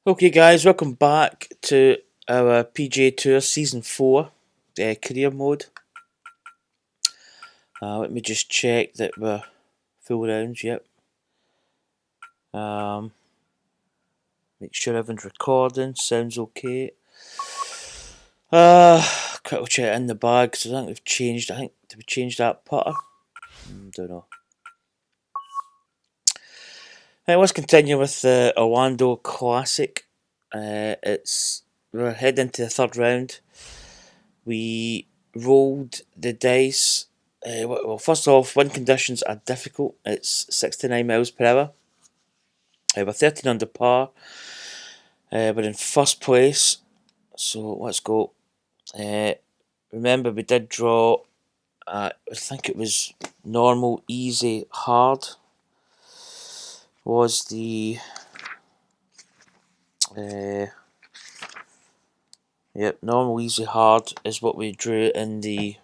Okay, guys, welcome back to our PGA Tour Season 4 career mode. Let me just check that we're full rounds, yep. Make sure everyone's recording, sounds okay. Quickly check in the bag, because I think we've changed, did we change that putter? Don't know. Let's continue with the Orlando Classic. We're heading into the third round. We rolled the dice. Well, first off, wind conditions are difficult. It's 69 miles per hour. We're 13 under par. We're in first place. So let's go. Remember, we did draw. I think it was normal, easy, hard. Was the yep, normal, easy, hard is what we drew in the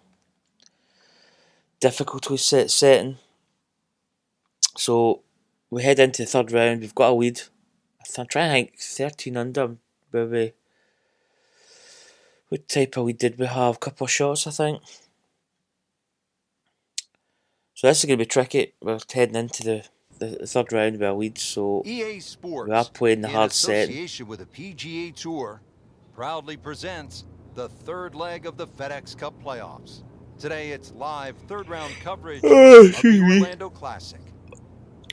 difficulty setting. So we head into the third round. We've got a lead. I'm trying to think 13 under. Maybe. What type of lead did we have? A couple of shots, I think. So this is going to be tricky. We're heading into the third round with a lead, so EA Sports, we are playing the hard set. In association with the PGA Tour, proudly presents the third leg of the FedEx Cup playoffs. Today it's live third round coverage of the Orlando Classic.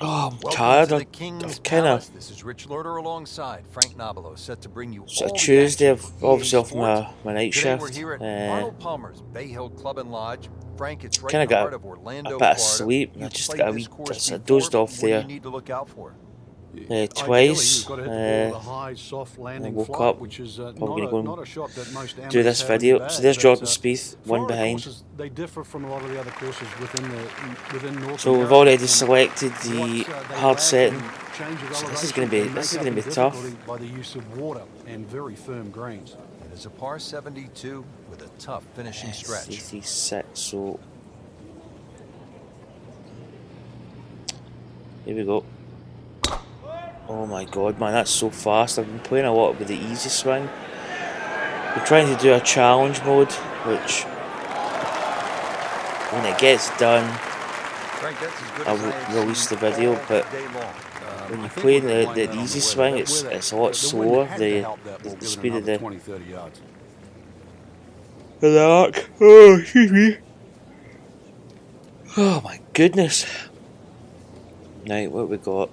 Oh, I'm Welcome tired. to the King's Palace. This is Rich Loader alongside Frank Nobilo, set to bring you So all Tuesday, the I've action obviously EA off Sports. my night Today shift. we're here at Arnold Palmer's Bay Hill Club and Lodge. Frank, it's right Kind in of the heart got of Orlando, a bit Florida. of sleep. I just got a wee. I Dozed dozed off What do there you need to look out for? twice. You've got to hit the ball with a high, soft landing woke flight, up. which is Probably going not a shot that most do amateurs this have in video. the So bag, there's but, Jordan Spieth, one Florida behind. courses, they differ from a lot of the other courses within North So we've America, already and selected the they hard lack setting. in change of So this is elevation going to can be make up in tough. difficulty by the use of water and very firm greens. It is a par 72 with a tough finishing stretch. 66. So here we go. Oh my god, man, that's so fast. I've been playing a lot with the easy swing. We're trying to do a challenge mode, which when it gets done, I'll release the video. But when you're playing the easy swing, it's a lot slower. The speed of the 20-30 yards. arc. Oh, excuse me. Oh my goodness. Right, what we got?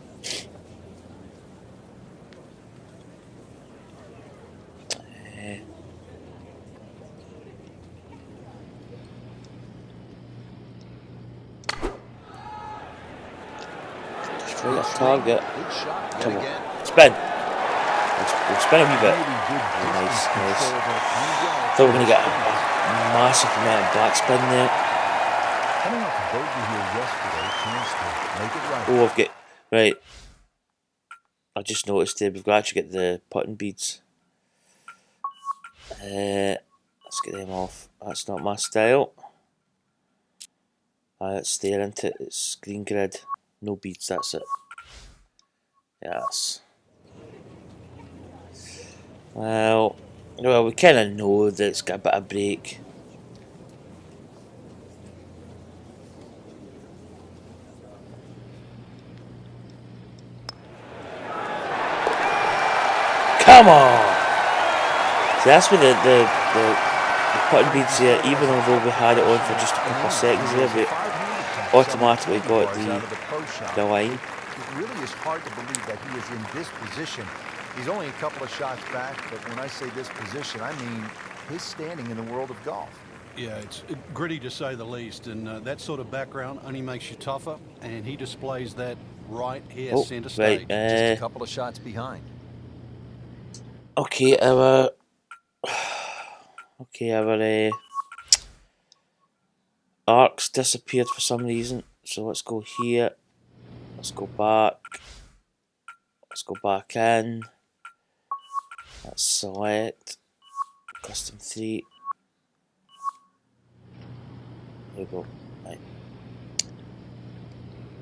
Straight up target. Come on. Spin. We'll spin a wee bit. Nice. Thought we were going to get a massive amount of backspin there. Oh, I've got... Right. I just noticed there, we've got to actually get the putting beads. Let's get them off. That's not my style. Let's stare into it. It's green grid. No beads, that's it. Yes. Well, we kind of know that it's got a bit of break. Come on! See, that's where the putting beads here, even although we had it on for just a couple of seconds there, we automatically got the line. It really is hard to believe that he is in this position. He's only a couple of shots back, but when I say this position, I mean his standing in the world of golf. Yeah, it's gritty to say the least, and that sort of background only makes you tougher, and he displays that right here, center stage. Right, just a couple of shots behind. Okay, our arcs disappeared for some reason. So let's go here. Let's go back. Let's go back in. Let's select custom 3. There we go. Right.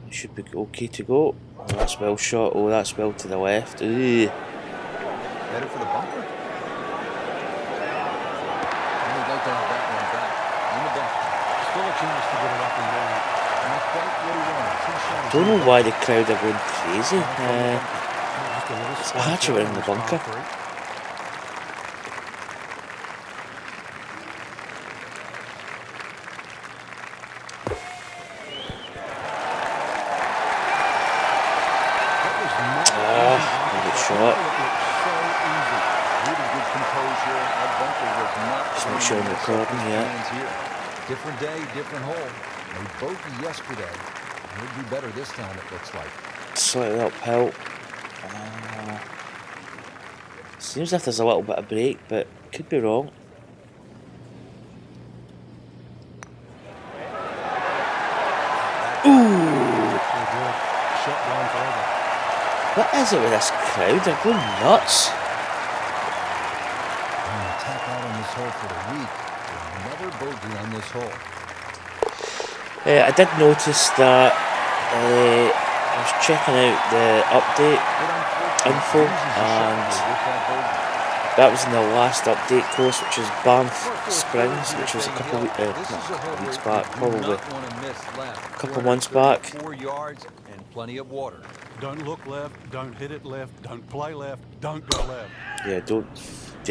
It should be okay to go. Oh, that's well shot. Oh, that's well to the left. Ooh. Headed for the bunker. And he'd like to have that one back in the bunker. Still a chance to get it up and down. Not quite what he wanted. Tee shot is Don't in know the why bunker. the crowd are going crazy. Just a little It's splash actually out in the on this bunker. concrete. That was not an easy good bunker shot. It looked so easy. Really good composure. That bunker was not Just make going sure to I'm mess up recording, his yeah. plans here. Different day, different hole. A bogey yesterday. He'll do better this time, it looks like. Slightly uphill. Seems as if there's a little bit of break, but could be wrong. Pretty good. Shot gone forever. What is it with this crowd? They're going nuts. And a tap out on this hole for the week. Another bogey on this hole. I did notice that I was checking out the update info, and that was in the last update course, which is Banff Springs, which was a couple weeks back, probably a couple months back. 4 yards and plenty of water. Don't look left. Don't hit it left. Don't play left. Don't go left. Yeah,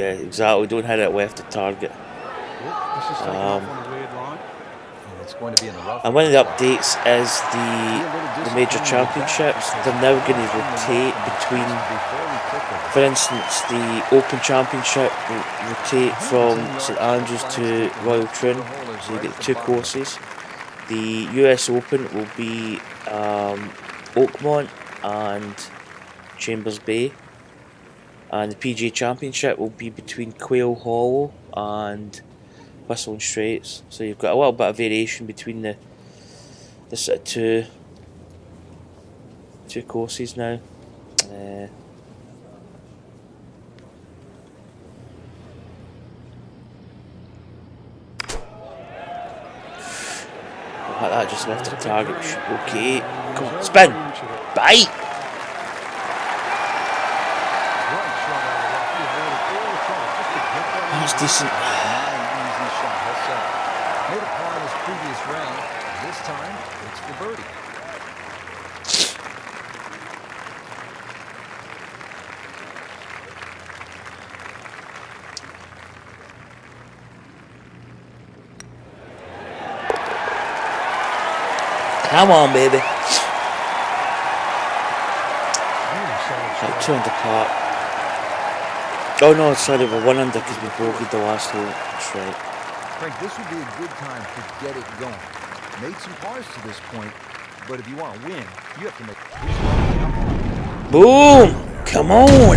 exactly. Don't hit it left of target. This is taking off on a weird line. And it's going to be in the rough. And one of the updates is the major championships. They're now going to rotate between, for instance, the Open Championship will rotate from St Andrews to Royal Troon, so you get the two courses. The US Open will be Oakmont and Chambers Bay, and the PGA Championship will be between Quail Hollow and Whistling Straits. So you've got a little bit of variation between the sort of two courses now. Like that, just left the target. Okay, come on, spin, bite. That's decent. Easy shot. Well set. Made a par in his previous round. This time, it's for birdie. Come on, baby. Like 2 under par. Oh no, sorry, we're 1 under because we bogeyed the last hole. That's right. Frank, this would be a good time to get it going. Made some pars to this point, but if you want to win, you have to make this Boom! Come on!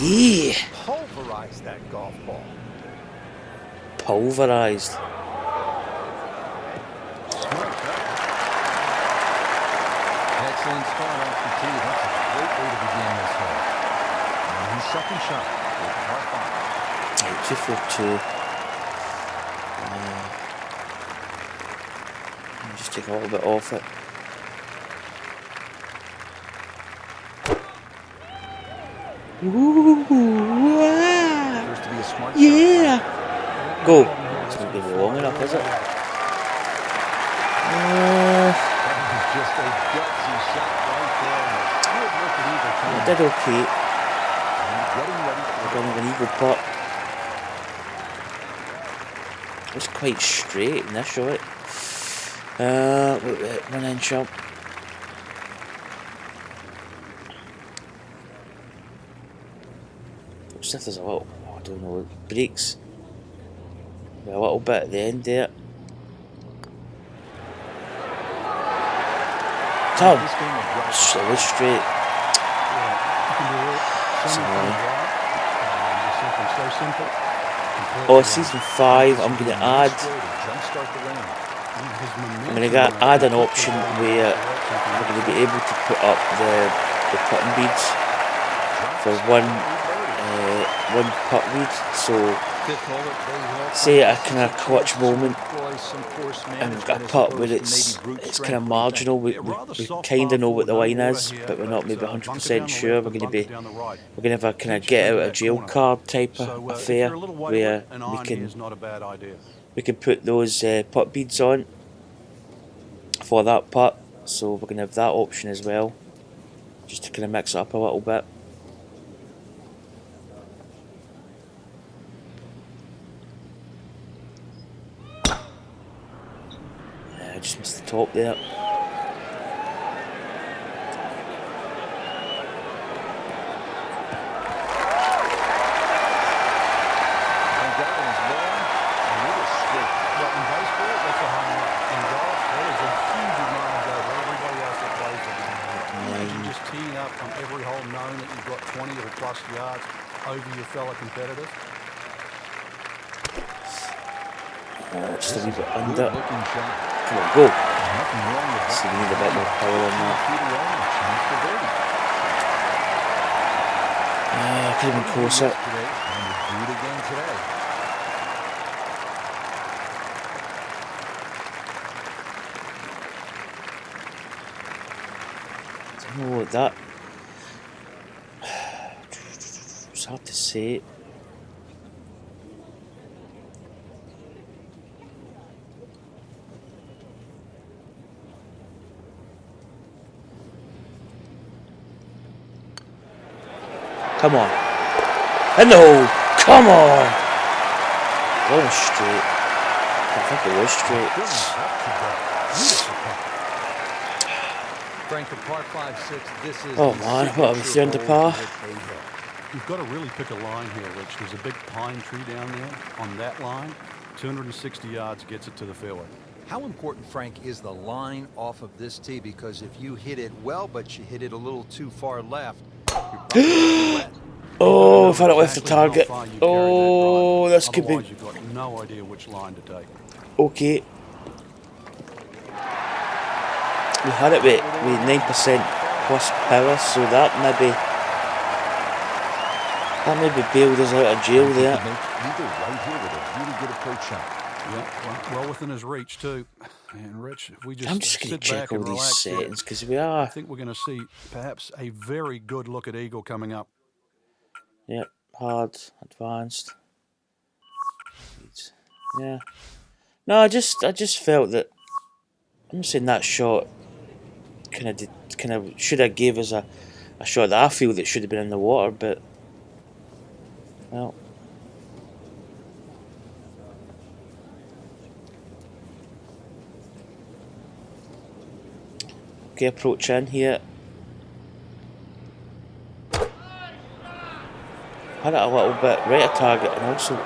Yeah! pulverize that golf ball. Pulverized. Excellent start off the tee. That's a great way to begin this hole. And his second shot, par 5. Right, 242. Just take a little bit off it. Ooh, wow. Appears to be a smart Yeah! Go. It's not going to be long enough, is it? That was just a gutsy shot right there. And a good look at Eagle I coming. did okay. And getting ready for Going with an eagle putt. It was quite straight initially. Wait, 1 inch up. Looks like there's a little, I don't know, breaks a little bit at the end there. Tom, this game of drive. so straight. You can do it. Some Sorry. things right. Something so simple. Oh, season 5, I'm going to add, Jumpstart the round. I'm going to add an option where we're going to be able to put up the putting beads for one putt bead. So say at a kind of clutch moment, and we've got a putt where it's kind of marginal. We kind of know what the line is, but we're not maybe 100% sure. We're going to have a kind of get out of jail card type of affair where we can put those putt beads on for that putt. So we're going to have that option as well, just to kind of mix it up a little bit. I just missed the top there. Yards over your fellow competitors. Just a wee bit under. Come on, go. So we need a bit more power on that. Could have been closer. I don't know what that. It's hard to say. Come on. And the hole. Come on. Almost straight. I think it was straight. Frank, the par 5-6, this is oh man, what are we 3 under par? You've got to really pick a line here, Rich. There's a big pine tree down there. On that line, 260 yards gets it to the fairway. How important, Frank, is the line off of this tee? Because if you hit it well, but you hit it a little too far left, you're probably wet. Oh, if I don't left the target. Oh, this could be. You've got no idea which line to take. Okay. We had it with 9% plus power, so that maybe bailed us out of jail there. Yeah, well within his reach too. And Rich, if we just I'm just going to check all these settings because I think we're going to see perhaps a very good look at eagle coming up. Yep, hard, advanced. Yeah. No, I just felt that. I'm not saying that shot kind of should have gave us a shot that I feel that should have been in the water, but well. Okay, approach in here. Had it a little bit right at target and also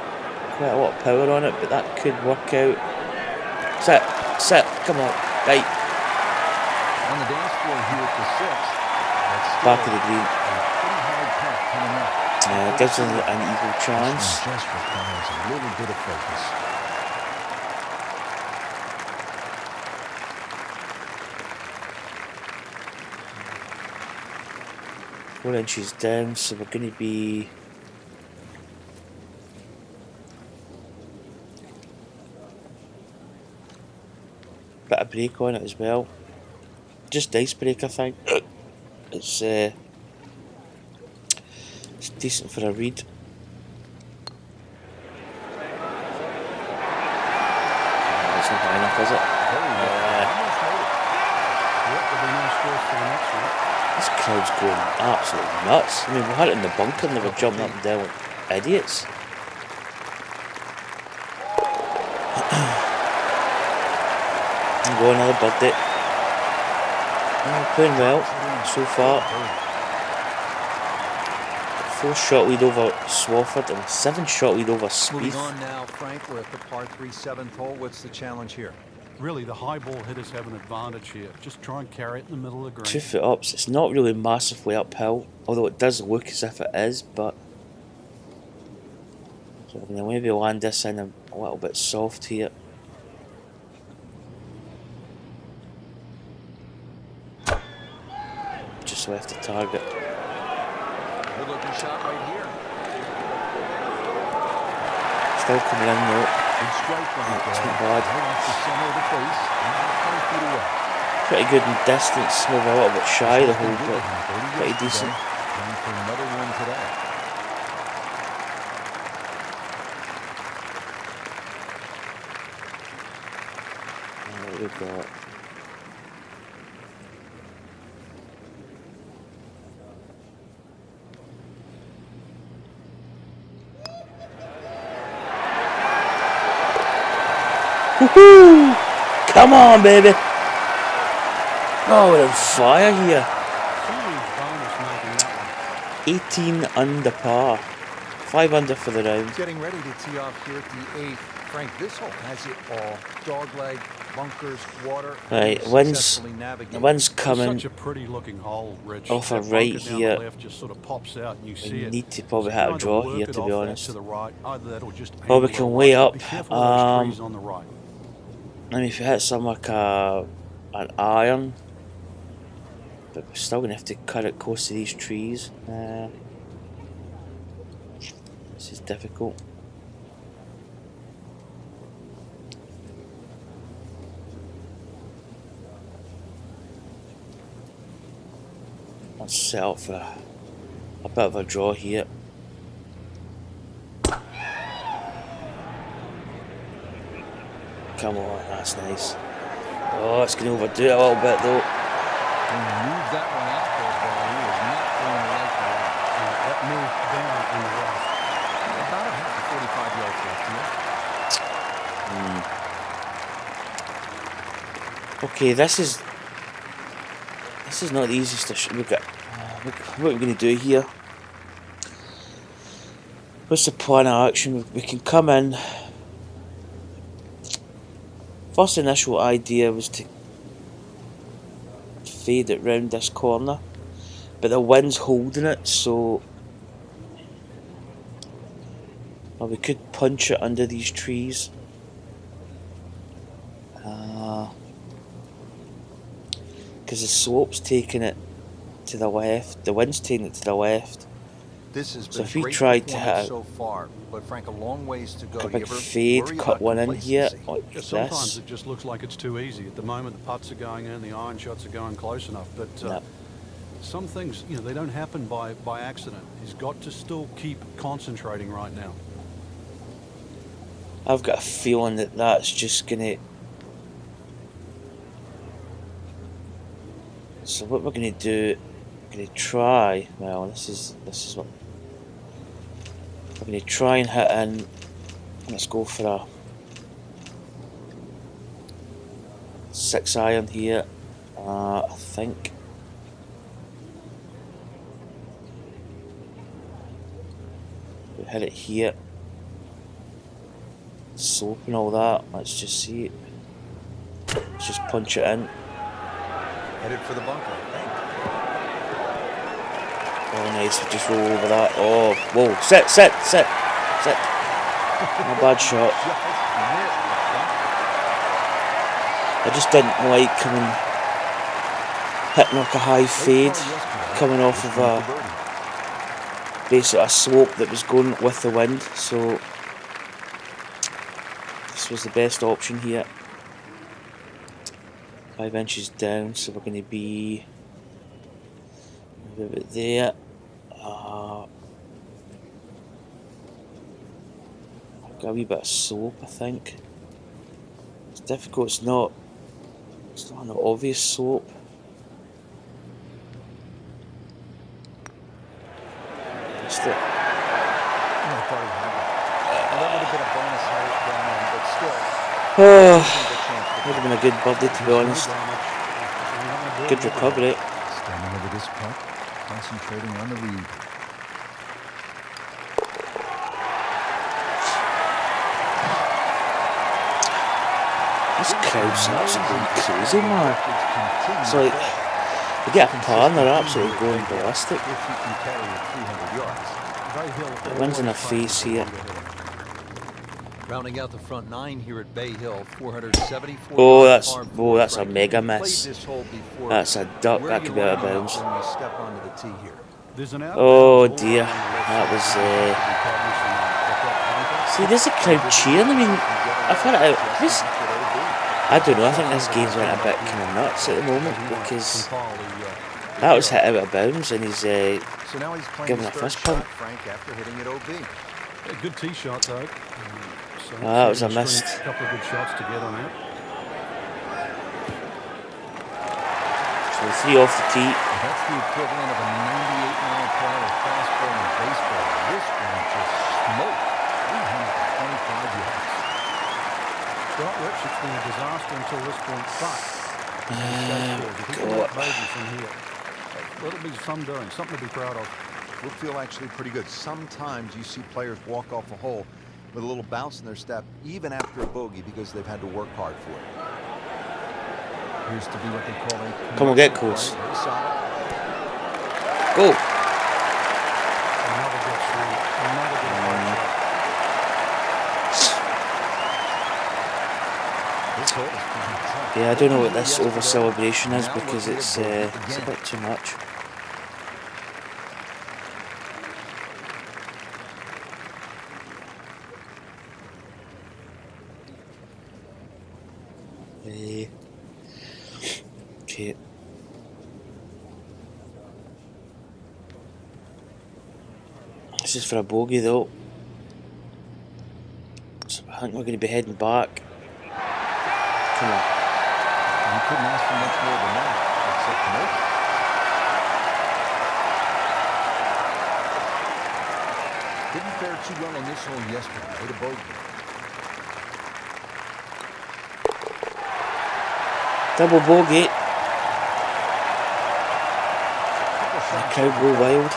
quite a lot of power on it, but that could work out. Sit, come on, right. On the dance floor here at the 6th. Back of the green. Gives us an eagle chance. Just requires a little bit of focus. 4 inches down, so we're going to be a bit of break on it as well. Just ice break, I think. It's decent for a read. It's not high enough, is it? This crowd's going absolutely nuts. I mean, we had it in the bunker and they were jumping up and down like idiots. And go another birdie. Playing well so far. 4-shot lead over Swafford and 7-shot lead over Spieth. Moving on now, Frank, we're at the par 3 7th hole. What's the challenge here? Really, the high ball hitters have an advantage here. Just try and carry it in the middle of the green. 2 foot ups. It's not really massively uphill, although it does look as if it is. But so I'm going to maybe land this in a little bit soft here. Just left the target. Good looking shot right here. still coming in though. It's not bad. Pretty good in distance, maybe a little bit shy of the hole, but pretty decent. For another one today. What we've got. Woohoo! Come on, baby! Oh, we're on fire here. 18 under par. 5 under for the round. Getting ready to tee off here at the 8th. Frank, this hole has it all. Dogleg, bunkers, water. Right, the wind's coming. Such a pretty looking hole, Rich. Off a right here. Just sort of pops out and you see We it. need to probably hit a draw here, to be honest. To the right. Either that or just Well, we can weigh up. Be careful of those trees on the right. I mean, if you hit something like an iron, but we're still going to have to cut it close to these trees. This is difficult. Let's set up for a bit of a draw here. Come on, that's nice. Oh, it's going to overdo it a little bit though. Move that one out there, boy. He is not going to like that. That move down in the rough. About a half to 45 yards left here. Okay, this is not the easiest to look at. What we're going to do here? What's the plan of action? We can come in. First initial idea was to fade it round this corner, but the wind's holding it, so well, we could punch it under these trees. Because the slope's taking it to the left, the wind's taking it to the left. This has So been if we great tried to performance hit so far, but Frank, a long ways to go. a Do you big ever fade, worry cut about one in here complacency? like Yeah, sometimes this. it just looks like it's too easy. At the moment, the putts are going in, the iron shots are going close enough. But Yep. some things, they don't happen by accident. He's got to still keep concentrating right now. I've got a feeling that that's just gonna. So what we're gonna do? We're gonna try. Well, this is what we're gonna try and hit in. Let's go for a 6 iron here. I think. We hit it here. Slope and all that. Let's just see it. Let's just punch it in. Headed for the bunker. Oh, nice. We just roll over that. Oh, whoa. Sit. Not a bad shot. I just didn't like hitting like a high fade coming off of basically a slope that was going with the wind. So this was the best option here. 5 inches down, so we're going to be about there. Got a wee bit of slope, I think. It's difficult. It's not an obvious slope. Just it. That would have been a bonus height down in, but still. Would have been a good birdie, to be honest. Good recovery. Standing over this putt, concentrating on the lead. This crowd's absolutely crazy, man. It's like, they get a par and they're absolutely going ballistic. The wind's in our face here. Rounding out the front 9 here at Bay Hill, 474. Oh, that's a mega miss. That's a duck. That could be out of bounds. See, there's a crowd cheering. I mean, I've had it out. This, I don't know. I think this game's went a bit kind of nuts at the moment because that was hit out of bounds and he's So now he's playing given his a third fist shot, pump. Frank, after hitting it OB. A good tee shot though. So that was a string missed. A couple of good shots together now. So 3 off the tee. That's the equivalent of a 98-mile-per-hour fastball in baseball. This one just smoked 325 yards. Well, Rich, it's been a disaster until this point, but God. from here. That'll be something to be proud of. Will feel actually pretty good. Sometimes you see players walk off a hole with a little bounce in their step, even after a bogey, because they've had to work hard for it. Here's to be what they call a Come on, get close. Very solid. Go. Another good swing. Another good shot. This hole is pretty tough. Yeah, I don't know what this over celebration is because it's a bit too much. Okay. This is for a bogey though. So I think we're going to be heading back. Come on. You couldn't ask for much more than that, except to make it. Didn't fare too well on this hole yesterday. Hit a bogey. Double bogey. The crowd go wild.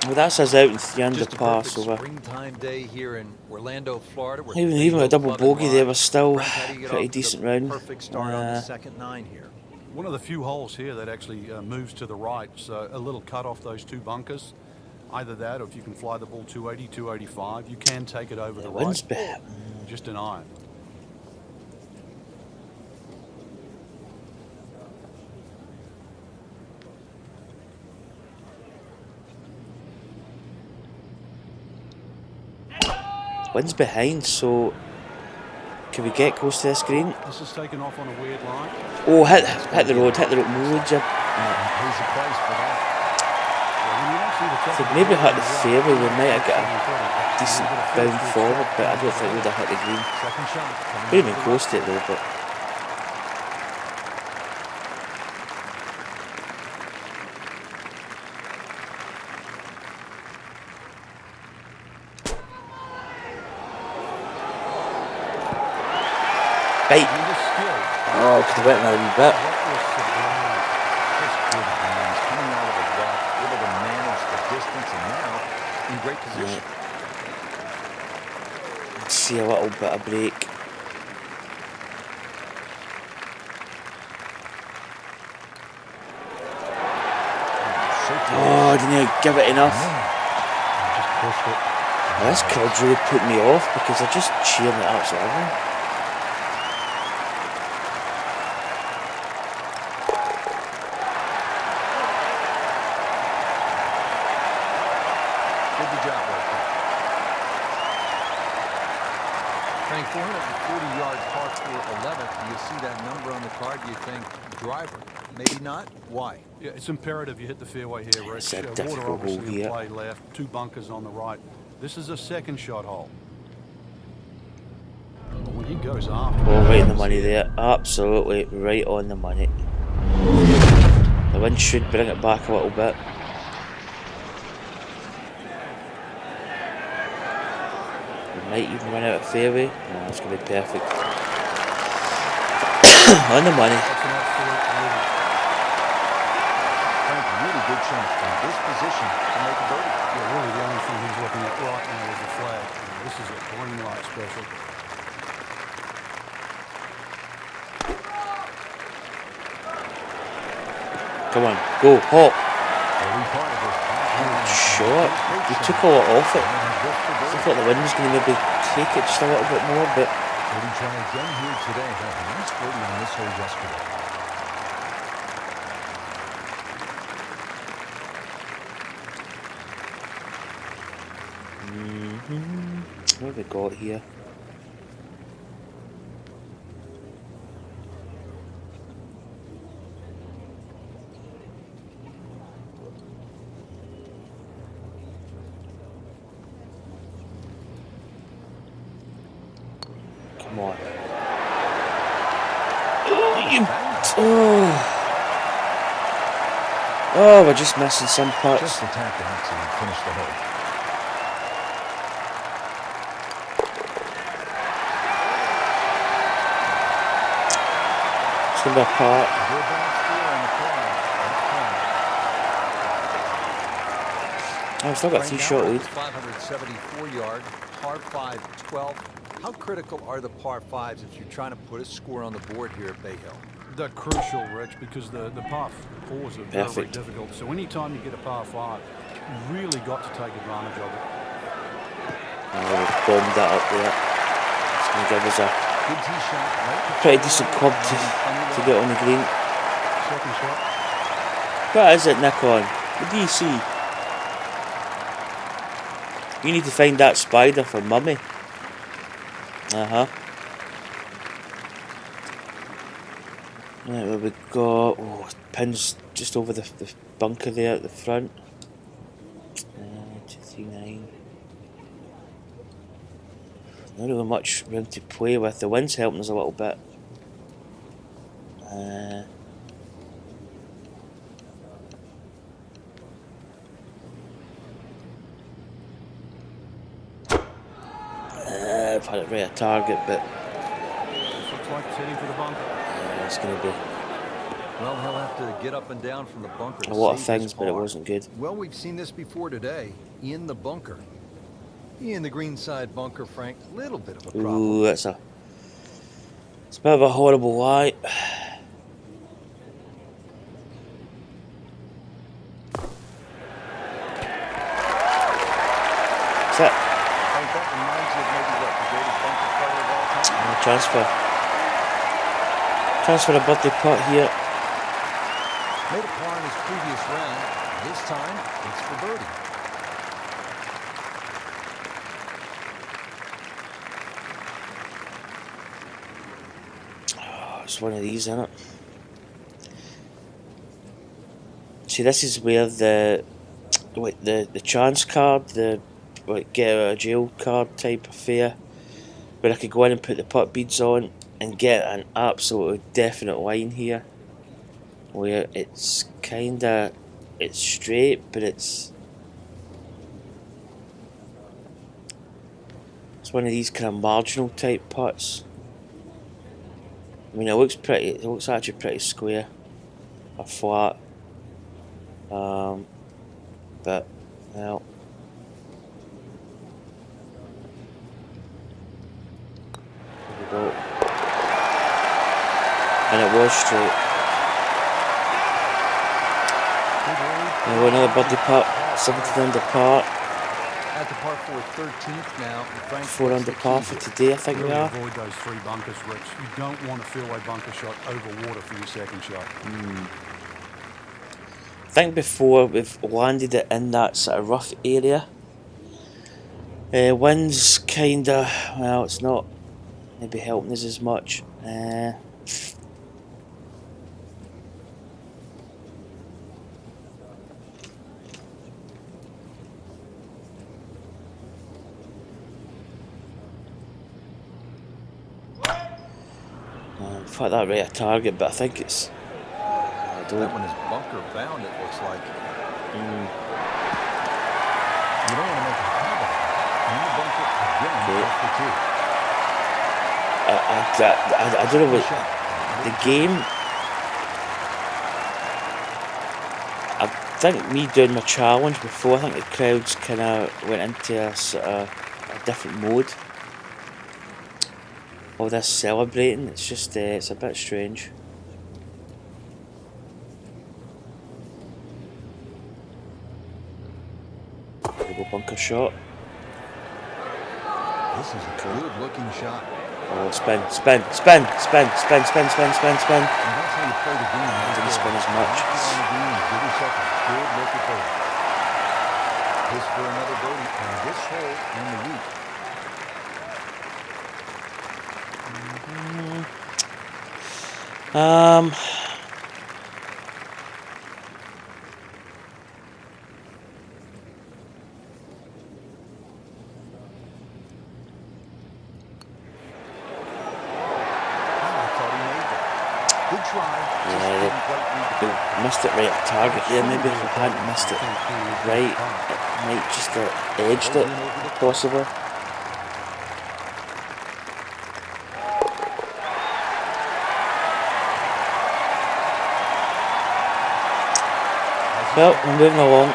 Well, that's us out in 300 Just a par, perfect so springtime day here in Orlando, Florida. even with a double bogey there was still Frank, how do you get pretty off to the decent round. perfect start on the second 9 here. One of the few holes here that actually moves to the right, so a little cut off those two bunkers. Either that, or if you can fly the ball 280, 285, you can take it over the wind's right. Just an iron. Wind's behind, so can we get close to this green? This is taken off on a weird line. Oh, hit the road, no, Pays the price for that. If they'd maybe hit the fairway, we might have got a decent bound forward, but I don't think we'd have hit the green. Second shot. We'd have been close to it though, but bite. Oh, could have went another wee bit. Coming out of the rough, able to manage the distance, and now in great position. See a little bit of break. Oh, didn't you give it enough? Just pushed it. Well, this crowd's really put me off because they're just cheering it absolutely. Frank, 440 yards, par 4 11th. Do you see that number on the card? Do you think driver? Maybe not. Why? Yeah, it's imperative you hit the fairway here, Rich. It's a Water difficult hole obviously in here. play left, two bunkers on the right. This is a second shot hole. But when he goes after, Oh, right on the money there. Absolutely right on the money. The wind should bring it back a little bit. Might even run out of fairway. No, it's going to be perfect. On the money. that's an absolute beauty. Frank, really good chance from this position to make a birdie. Yeah, really the only thing he's looking at right now is the flag. This is a green light special. Come on, go, hop. Early part of this. Shot. He took a lot off it. I thought the wind was going to maybe take it just a little bit more, but Birdie try again here today. Had a nice birdie on this hole yesterday. What have we got here? Come on. Oh, we're just missing some parts. Just the tap dance and finish the hole. It's going to be a part. Good bounce here on the corner. Oh, we've still got a tee shot lead. 574 yard, par 5, 12. How critical are the par 5s if you're trying to put a score on the board here at Bay Hill? They're crucial, Rich, because the par 4s are very, very Perfect. difficult. So anytime you get a par 5, you've really got to take advantage of it. Oh, we've bombed that up there. It's going to give us a Good tee shot. Right pretty decent club to get on the green. Second shot. What is it, Nikon? What do you see? You need to find that spider for Mummy. Right, where we got... Oh, pins just over the bunker there at the front. 239. Not really much room to play with. The wind's helping us a little bit. I've had it right at target, but Looks like it's heading for the bunker. it's going to be Well, he'll have to get up and down from the bunker. a lot of save his things, but it par. wasn't good. Well, we've seen this before today. In the bunker. In the green side bunker, Frank. Little bit of a problem. Ooh, it's a bit of a horrible lie. That's it. Frank, that reminds you of maybe what, the greatest bunker player of all time? Transfer a birthday putt here. Made a par in his previous round. This time, it's for birdie. It's one of these, isn't it? See, this is where the chance card, the get out of jail card type affair, where I could go in and put the putt beads on and get an absolutely definite line here, where it's straight, but it's one of these kind of marginal type putts. I mean, it looks actually pretty square or flat, but well, there we go, and it was straight. Now another birdie putt, 17 under par, At the par 4 13th now. Frank, 4 what's under the par key for here? today, I think we Really are. avoid those 3 bunkers, Rich. You don't want a fairway bunker shot over water for your second shot. I think before we've landed it in that sort of rough area, wind's kinda, well, it's not maybe helping us as much. In fact, that right at target, but I think it's. I don't. That one is bunker bound, it looks like. You don't want to make a habit of it. In the bunker again, off the tee. I don't know what the game. I think me doing my challenge before, I think the crowds kind of went into a sort of a different mode. All this celebrating, it's just it's a bit strange. Double bunker shot. This is a good looking shot. Oh, spin. And that's how you play the game. Didn't spin as much. Get on the green and give yourself a good look at This for another birdie on this hole in the week. Good try. Yeah, missed it right at target there. Maybe if I hadn't missed it right, it might just have edged it, possibly. Well, we're moving along.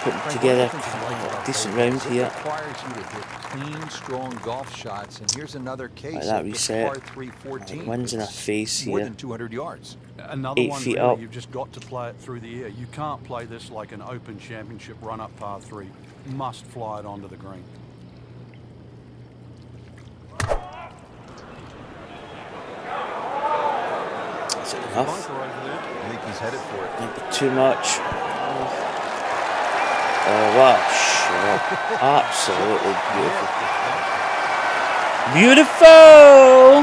Putting together a decent round here. Requires you to hit clean, strong golf shots, and here's another case Like that of the reset. par 3 14. Wind's in our face More here. than 200 yards. Another 8 one feet really, up. you've just got to play it through the air. You can't play this like an Open Championship run-up par 3. Must fly it onto the green. Is it enough? Bunker over there. I think he's headed for it. Might be too much. Oh, what a shot. Absolutely beautiful. Beautiful!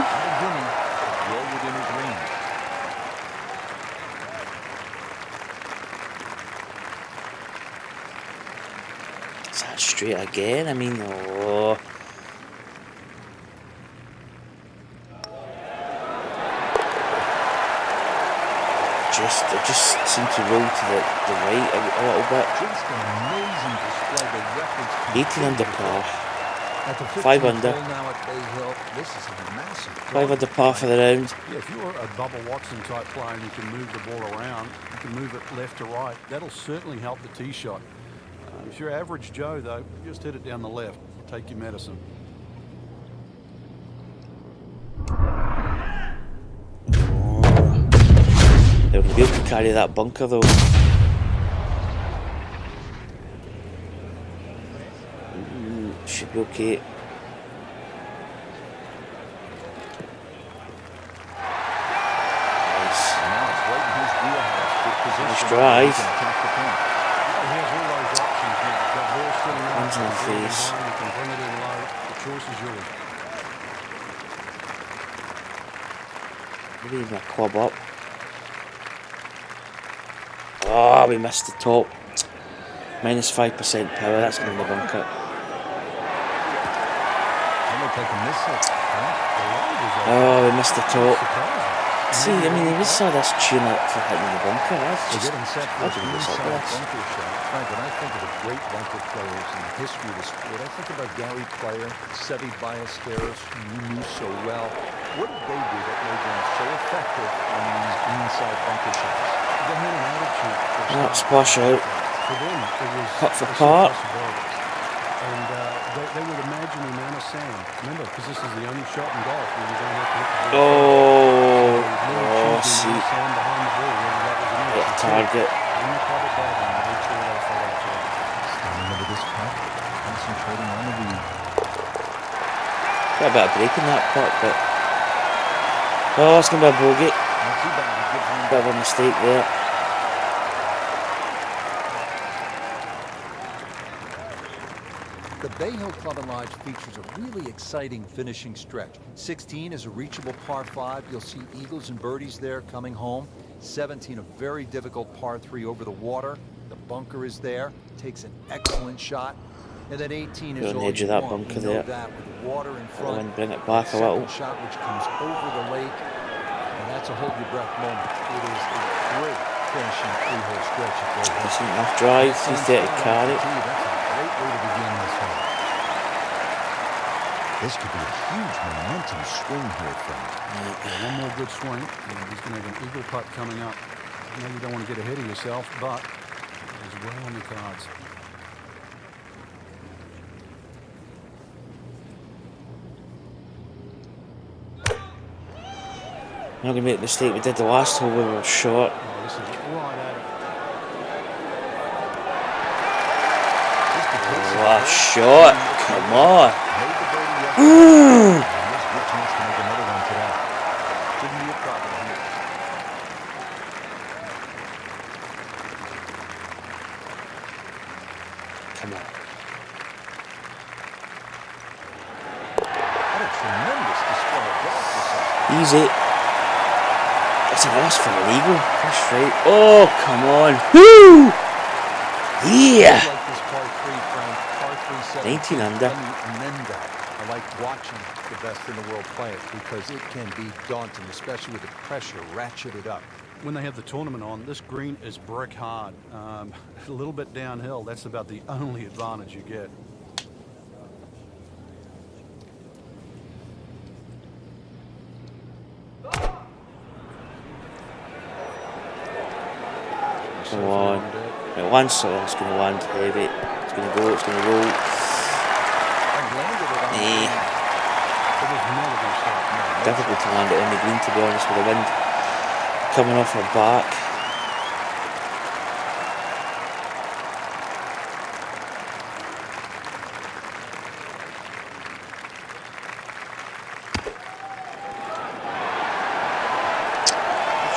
Well within his range. Is that straight again? I mean, oh. It just seemed to roll to the right a little bit. Just an amazing display. The records 18 under par. At the 5 15th under. hole now at Bay Hill, this is a massive 5 under par for the round. Yeah, if you're a Bubba Watson type player and you can move the ball around, you can move it left to right, that'll certainly help the tee shot. If you're average Joe, though, just hit it down the left. Take your medicine. They'll be able to carry that bunker though. Should be okay. Nice. Now it's right in his wheelhouse. Good position. Nice drive. He can attack the pin. Well, here's all those options. You've got ball sitting out. Hands in the face. You can bring it in low. The choice is yours. Maybe even a club up. Oh, we missed the top. Minus 5% power. That's going to be the bunker. That looked like a miss it. Oh, we missed the top. See, I mean, he just saw this tune up for hitting the bunker. That's They're just. getting set for I a didn't miss up inside this. bunker shot. Frank, when I think of the great bunker players in the history of the sport, I think about Gary Player, Seve Ballesteros, who you knew so well. What did they do that made them so effective on these inside bunker shots? They had an attitude. That splash out. For them, it was Putt for a par. possibility. And they would imagine the amount of sand. Remember, because this is the only shot in golf where you don't have to hit the ball. Oh, see. Sand behind the ball, whether that was an Hit a target. When you cut it back and made sure they fell outside. Standing over this putt, concentrating on the lead. Got a bit of break in that putt, but. Oh, it's going to be a bogey. Not too bad. He gives one Bit of a mistake there. The Bay Hill Club and Lodge features a really exciting finishing stretch. 16 is a reachable par 5. You'll see eagles and birdies there coming home. 17, a very difficult par 3 over the water. The bunker is there. Takes an excellent shot. And then 18 is You're on the all edge of you that want. bunker You know there. that with the water in front. And bring it back a Second little. shot which comes over the lake. And that's a hold your breath moment. It is a great finishing 3-hole stretch at Bay Hill. Decent enough drive. 330 carry. That's a great way to begin this hole. This could be a huge momentum swing here, Frank. One more good swing. And he's going to have an eagle putt coming up. I know you don't want to get ahead of yourself, but it's well on the cards. I'm not going to make the mistake we did the last hole where we were short. Oh, this is right at it. What a shot. Come on. Made the birdie yesterday. And there's a good chance to make another one today. Shouldn't be a problem here. tremendous display of golf this afternoon. Easy. It's an ass for an eagle. That's right. Oh, come on. Woo! Yeah. Like this par 3, Frank. Par 3 19 under. Let me amend that. I like watching the best in the world play it because it can be daunting, especially with the pressure ratcheted up. When they have the tournament on, this green is brick hard. A little bit downhill. That's about the only advantage you get. Come on. It lands, so it's going to land heavy. It's going to go, it's going to roll. Difficult to land it on the green, to be honest, with the wind coming off her back.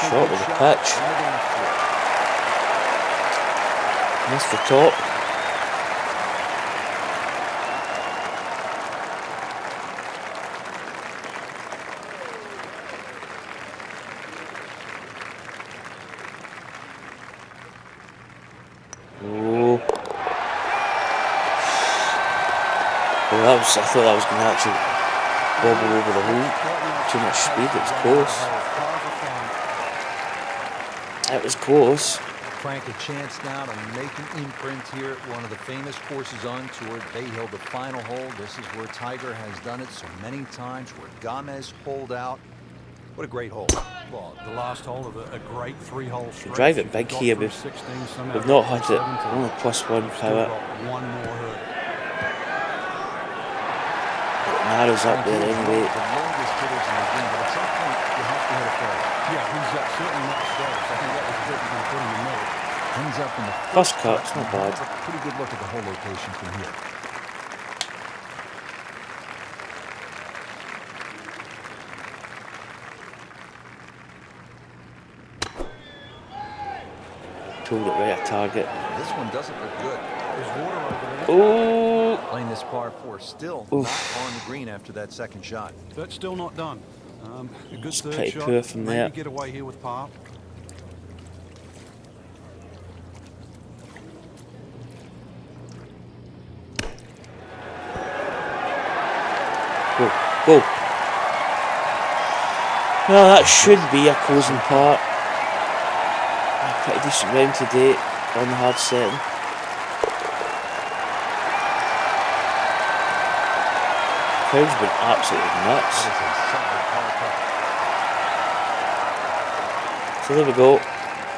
Shot with the pitch. Missed the top. Oh. Well, I thought that was going to actually bobble over the hole. Too much speed, it was close. It was close. Frank, a chance now to make an imprint here at one of the famous courses on tour, Bay Hill, the final hole. This is where Tiger has done it so many times, where Gomez holed out. What a great hole. Well, the last hole of a great 3-hole stretch. Drive it big here, we've not had it. Only +1 power. One more hurt. It narrows up there anyway. The longest hitters in the game, but at some point you have to hit a fairway. Yeah, he's certainly not slow. So I think that was good to put in the middle. Ends up in the First cut, it's not bad. a pretty good look at the hole location from here. Told it right at target. This one doesn't look good. There's water over there. Oh! Playing this par 4, still Oof. not on the green after that second shot. That's still not done. A good third pretty shot. poor from Maybe there. get away here with par. Go, go. Well, that should be a closing part. A pretty decent round today on the hard setting. Crowd's been absolutely nuts. That is a solid par putt. So there we go.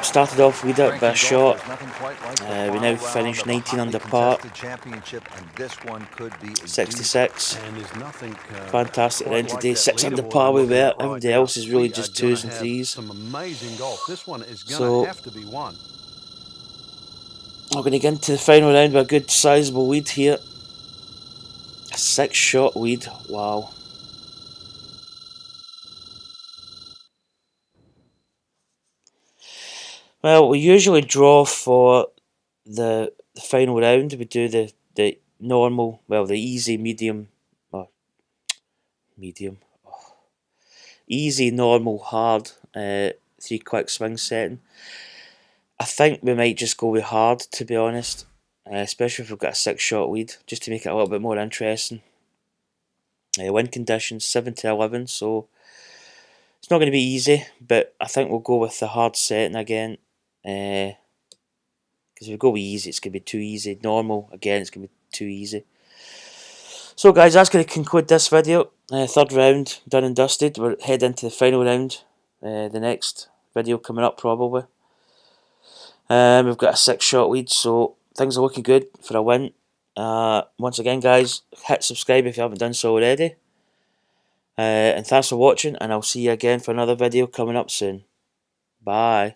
Started off with that Frank, bit in golf, shot. there's nothing quite like the We final now round finished of a 19 under hotly par. contested championship, and this one could be a 66. And there's nothing Fantastic quite round like today. that 6 under leaderboard par we looking were. at right Everybody now. else is really We just are gonna 2s and have 3s. Some amazing golf. This one is going to So- have to be won. We're going to get into the final round with a good sizable lead here. A 6-shot lead. Wow. Well, we usually draw for the final round. We do the normal, well, the easy, medium, easy, normal, hard, 3 quick swing setting. I think we might just go with hard, to be honest, especially if we've got a 6-shot lead, just to make it a little bit more interesting. Wind conditions 7 to 11, so it's not going to be easy, but I think we'll go with the hard setting again. Because if we go with easy, it's going to be too easy. Normal, again, it's going to be too easy. So guys, that's going to conclude this video. Third round done and dusted. We're heading into the final round. The next video coming up probably. We've got a 6-shot lead, so things are looking good for a win. Once again guys, hit subscribe if you haven't done so already. And thanks for watching, and I'll see you again for another video coming up soon. Bye.